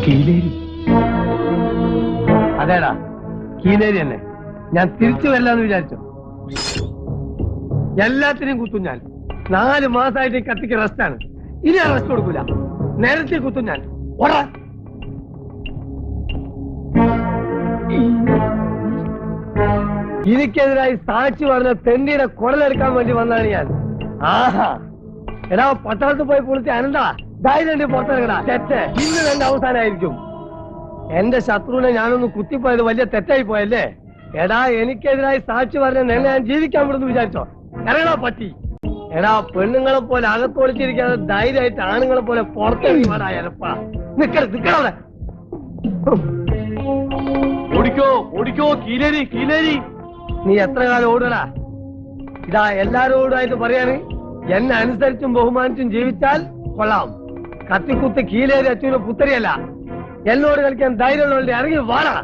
കീലേരി. അതേടാ, കീലേരി തന്നെ. ഞാൻ തിരിച്ചു വരില്ലാന്ന് വിചാരിച്ചു. എല്ലാത്തിനെയും കുത്തും ഞാൻ. 4 മാസമായിട്ട് ഈ കത്തിക്ക് റെസ്റ്റാണ്. ഇനി ഞാൻ റെസ്റ്റ് കൊടുക്കൂല. നേരത്തെ കുത്തും ഞാൻ. ഓടാ. എനിക്കെതിരായി സാക്ഷി പറഞ്ഞ തെണ്ടിയുടെ കുടലെടുക്കാൻ വേണ്ടി വന്നതാണ് ഞാൻ. ആഹാ, എടാ പട്ടാളത്ത് പോയി പൊളിച്ച് അനന്താ ധൈര്യം പുറത്തിറങ്ങടാ. തെറ്റ് ഇന്ന് എന്റെ അവസാനമായിരിക്കും. എന്റെ ശത്രുവിനെ ഞാനൊന്ന് കുത്തിപ്പോയത് വലിയ തെറ്റായി പോയല്ലേ. എടാ, എനിക്കെതിരായി സാക്ഷി പറഞ്ഞ നിന്നെ ഞാൻ ജീവിക്കാൻ വിടുന്നു വിചാരിച്ചോ? ഇറങ്ങടാ പട്ടി. എടാ, പെണ്ണുങ്ങളെ പോലെ അകത്തൊളിച്ചിരിക്കാതെ ധൈര്യമായിട്ട് ആണുങ്ങളെ പോലെ പുറത്തിറങ്ങി പാടായപ്പാ. നിക്കവിടെ. ഓടിക്കോ ഓടിക്കോ, കീലേരി കീലേരി. നീ എത്ര കാലം ഓടടാ? ഇതാ എല്ലാരോടായിട്ട് പറയാണ്, എന്നെ അനുസരിച്ചും ബഹുമാനിച്ചും ജീവിച്ചാൽ കൊള്ളാം. കത്തിക്കുത്ത് കീലേരി അച്ഛനെ പുത്തരിയല്ല. എന്നോട് കളിക്കാൻ ധൈര്യമുള്ളവരുടെ ഇറങ്ങി വാടാ.